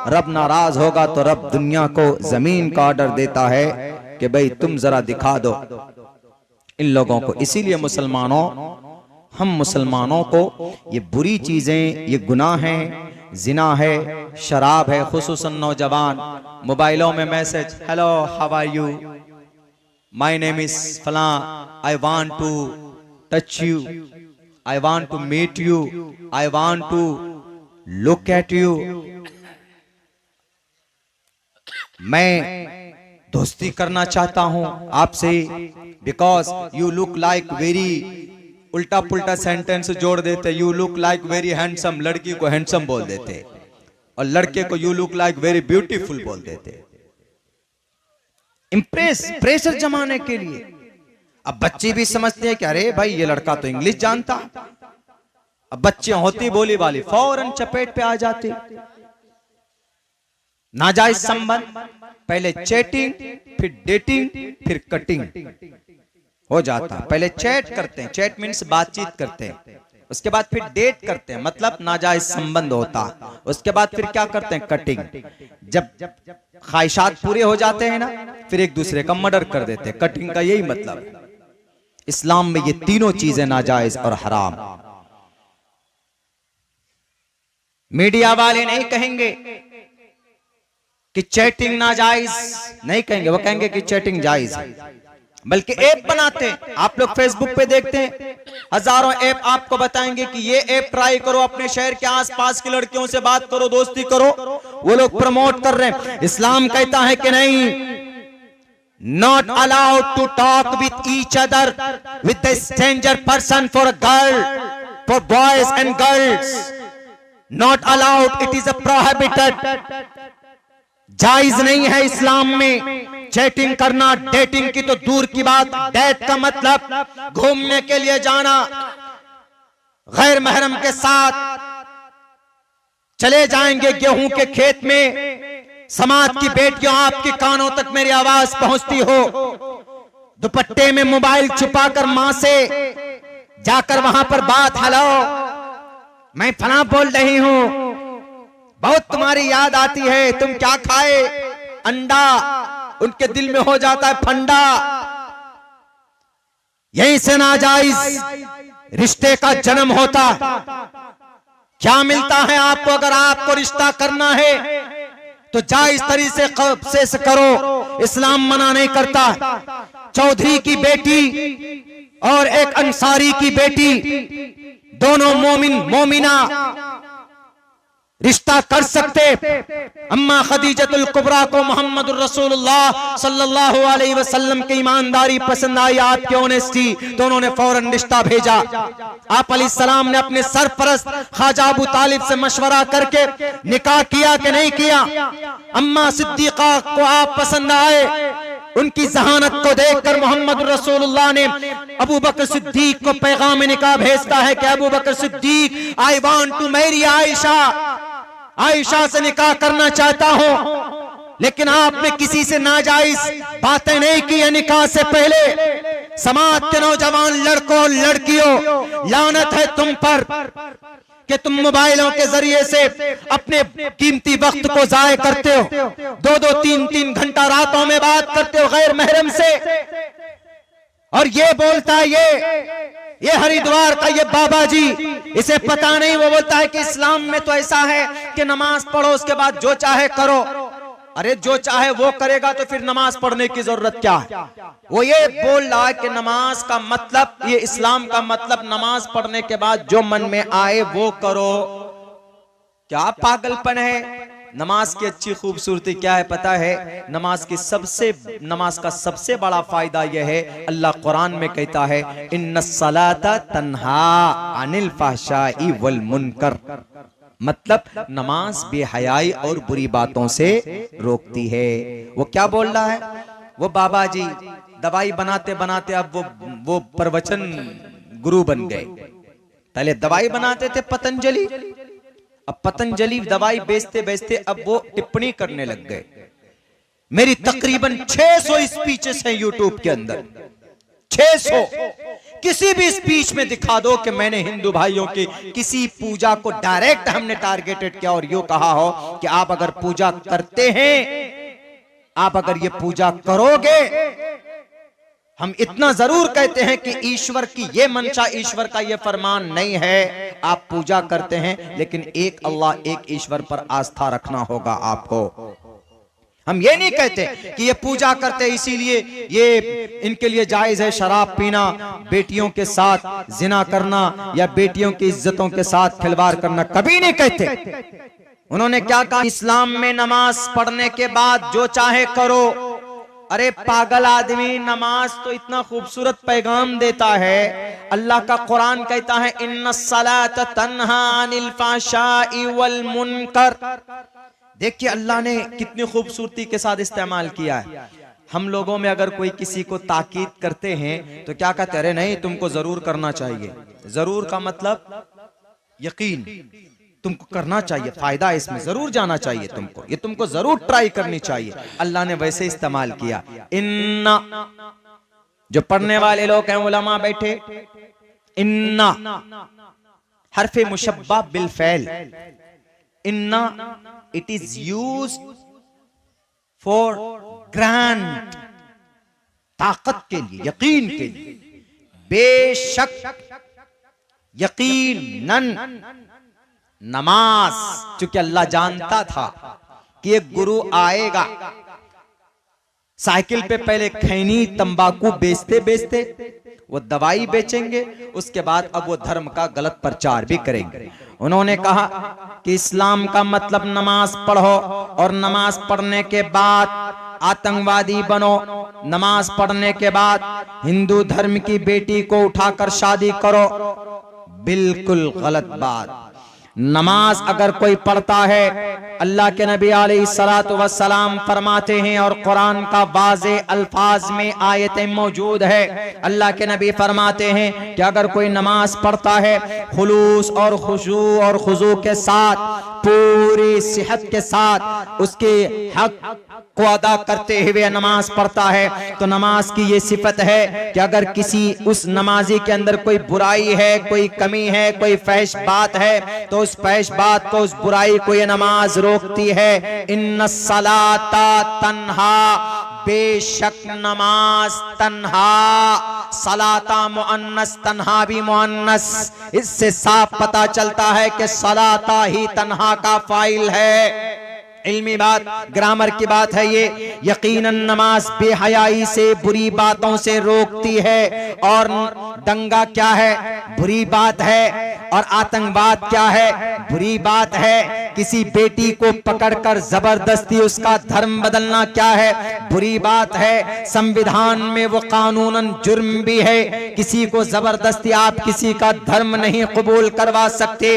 रब नाराज होगा तो रब दुनिया को जमीन का ऑर्डर देता है कि भाई तुम जरा दिखा दो इन लोगों को। इसीलिए मुसलमानों, हम मुसलमानों को ये बुरी चीजें, ये गुनाह हैं, जिना है, शराब है, खुसूसन नौजवान मोबाइलों में message, hello how are you, my name is फलां, I want to touch you, I want to meet you, I want to look at you, मैं दोस्ती करना चाहता हूं आपसे, because you look like very, उल्टा पुल्टा सेंटेंस जोड़ देते, you look like very handsome, लड़की को हैंडसम बोल देते और लड़के को you look like very beautiful बोल देते, इम्प्रेस, प्रेशर जमाने के लिए। अब बच्चे भी समझते हैं कि अरे भाई ये लड़का तो इंग्लिश जानता, अब बच्चे होती बोली वाली फौरन चपेट पे आ जाते। नाजायज संबंध, पहले चैटिंग, फिर डेटिंग, फिर कटिंग हो जाता। पहले चैट करते हैं, चैट मीन्स बातचीत करते हैं, उसके बाद फिर डेट करते हैं, मतलब नाजायज संबंध होता, उसके बाद फिर क्या करते हैं, कटिंग। जब ख्वाहिशात पूरे हो जाते हैं ना, फिर एक दूसरे का मर्डर कर देते हैं। कटिंग का यही मतलब है। इस्लाम में ये तीनों चीजें नाजायज और हराम। मीडिया वाले नहीं कहेंगे कि चैटिंग नाजायज, नहीं कहेंगे, वो कहेंगे कि चैटिंग जायज है, बल्कि ऐप बनाते हैं। आप लोग फेसबुक पे देखते हैं, हजारों ऐप आपको बताएंगे कि ये ऐप ट्राई करो, अपने शहर के आसपास की लड़कियों से बात करो, दोस्ती करो, वो लोग प्रमोट कर रहे हैं। इस्लाम कहता है कि नहीं, not allowed to talk with each other with the stranger person for girl, for boys and girls, not allowed, it is a prohibited, जायज नहीं है इस्लाम में चैटिंग करना। डेटिंग की तो दूर की बात, डेट का मतलब घूमने के लिए जाना, गैर महरम के साथ चले जाएंगे गेहूं के खेत में, समाज की बेटियों आपके कानों तक मेरी आवाज पहुंचती हो, दुपट्टे में मोबाइल छुपाकर मां से जाकर वहां पर बात, हेलो मैं फला बोल रही हूं, बहुत तुम्हारी याद आती है, तुम क्या खाए, अंडा, उनके दिल में हो जाता है फंडा। यहीं से नाजायज रिश्ते का जन्म होता। क्या मिलता है आपको? अगर आपको रिश्ता करना है तो जायज तरीके से करो, इस्लाम मना नहीं करता। चौधरी की बेटी और एक अंसारी की बेटी, दोनों मोमिन मोमिना रिश्ता कर सकते। अम्मा खदीजतुल कुबरा को मोहम्मद रसूलुल्लाह सल्लल्लाहु अलैहि वसल्लम की ईमानदारी पसंद आई, आपकी ऑनेस्टी, तो उन्होंने फौरन रिश्ता भेजा। आप अलैहिस्सलाम ने अपने सरपरस्त ख्वाजा अबू तालिब से मशवरा करके निकाह किया कि नहीं किया? अम्मा सिद्दीका को आप पसंद आए, उनकी जहानत को देखकर मोहम्मद रसूलुल्लाह ने अबू बकर सिद्दीक को पैगाम निकाह भेजता है कि Abu Bakr Siddiq, I want to marry Aisha, Aisha से निकाह करना चाहता हूं। लेकिन आपने किसी से नाजायज बातें नहीं की है निकाह से पहले। समाज के नौजवान लड़कों और लड़कियों, लानत है तुम पर कि तुम मोबाइलों के जरिए से अपने कीमती वक्त को जाया करते हो, 2-2, 3-3 घंटा रातों में बात करते हो गैर महरम से। और ये बोलता है ये हरिद्वार का ये बाबा जी, इसे पता नहीं, वो बोलता है कि इस्लाम में तो ऐसा है कि नमाज पढ़ो उसके बाद जो चाहे करो। अरे जो चाहे वो करेगा तो फिर नमाज पढ़ने की जरूरत क्या है? वो ये बोल रहा है कि नमाज का मतलब, ये इस्लाम का मतलब नमाज पढ़ने के बाद जो मन में आए वो करो। क्या पागलपन है? नमाज की अच्छी खूबसूरती क्या है पता है? नमाज का सबसे बड़ा फायदा यह है, अल्लाह कुरान में कहता है इन्नस्सलाता तन्हा अनिल फहशाई वल मुनकर, मतलब नमाज बेहयाई और बुरी बातों से रोकती है। वो क्या बोल रहा है? वो बाबा जी दवाई बनाते बनाते अब वो प्रवचन गुरु बन गए। पहले दवाई बनाते थे पतंजलि, अब पतंजलि दवाई बेचते बेचते अब वो टिप्पणी करने लग गए। मेरी तकरीबन 600 स्पीचेस हैं यूट्यूब के अंदर, 600 किसी भी स्पीच में दिखा दो कि मैंने हिंदू भाइयों की किसी पूजा को डायरेक्ट हमने टारगेटेड किया और यूं कहा हो कि आप अगर पूजा करते हैं, आप अगर ये पूजा करोगे, हम इतना जरूर कहते हैं कि ईश्वर की ये मंशा, ईश्वर का ये फरमान नहीं है आप पूजा करते हैं, लेकिन एक अल्लाह, एक ईश्वर पर आस्था रखना होगा आपको। हम ये नहीं कहते कि ये पूजा करते इसीलिए ये इनके लिए जायज है शराब पीना, बेटियों के साथ जिना करना या बेटियों की इज्जतों के साथ खिलवाड़ करना, कभी नहीं कहते। उन्होंने क्या कहा, इस्लाम में नमाज पढ़ने के बाद जो चाहे करो। अरे पागल आदमी, नमाज तो इतना खूबसूरत पैगाम देता है। अल्लाह का कुरान कहता है इन्नस्सलात तन्हा अनिल फ़ाशाई वल मुनकर। देखिए अल्लाह ने कितनी खूबसूरती के साथ इस्तेमाल किया है। हम लोगों में अगर कोई किसी को ताकीद करते हैं तो क्या कहते हैं, नहीं तुमको जरूर करना चाहिए। जरूर का मतलब यकीन, तुमको करना चाहिए, फायदा इसमें जरूर जाना चाहिए तुमको, ये तुमको जरूर ट्राई करनी चाहिए। अल्लाह ने वैसे इस्तेमाल किया। इन्ना, जो पढ़ने वाले लोग हैं उलमा बैठे, इन्ना हरफे मुशब्बा बिल फैल, इन्ना it is used for grant, ताकत के लिए, यकीन के लिए। बेशक, यकीनन, नमाज, चूंकि अल्लाह जानता था कि एक गुरु आएगा, साइकिल पे पहले खैनी तंबाकू बेचते बेचते वो दवाई बेचेंगे, उसके बाद अब वो धर्म का गलत प्रचार भी करेंगे। उन्होंने कहा कि इस्लाम का मतलब नमाज पढ़ो और नमाज पढ़ने के बाद आतंकवादी बनो, नमाज पढ़ने के बाद हिंदू धर्म की बेटी को उठाकर शादी करो। बिल्कुल गलत बात। नमाज अगर कोई पढ़ता है, अल्लाह के नबी अलैहिस्सलातु वस्सलाम फरमाते हैं और कुरान का वाज़े अल्फाज में आयतें मौजूद है, अल्लाह के नबी फरमाते हैं कि अगर कोई नमाज पढ़ता है खुलूस और खुशू और खुजू के साथ, पूरी सेहत के साथ, उसके हक को अदा करते हुए नमाज पढ़ता है, तो नमाज की ये सिफत है कि अगर किसी उस नमाजी के अंदर कोई बुराई है, कोई कमी है, कोई फहश बात है, तो उस फहश बात को, उस बुराई को ये नमाज रोकती है। इन्नस्सलाता तन्हा, बेशक नमाज तन्हा, सलाता मुअन्नस, तन्हा भी मुअन्नस। इससे साफ पता चलता है कि सलाता ही तन्हा का फाइल है। इल्मी बात, ग्रामर की बात है ये। यकीनन नमाज बेहयाई से, बुरी बातों से रोकती है। और दंगा क्या है? बुरी बात है। और आतंकवाद क्या है? बुरी बात है। किसी बेटी को पकड़कर जबरदस्ती उसका धर्म बदलना क्या है? बुरी बात है। संविधान में वो कानूनन जुर्म भी है। किसी को जबरदस्ती आप किसी का धर्म नहीं कबूल करवा सकते।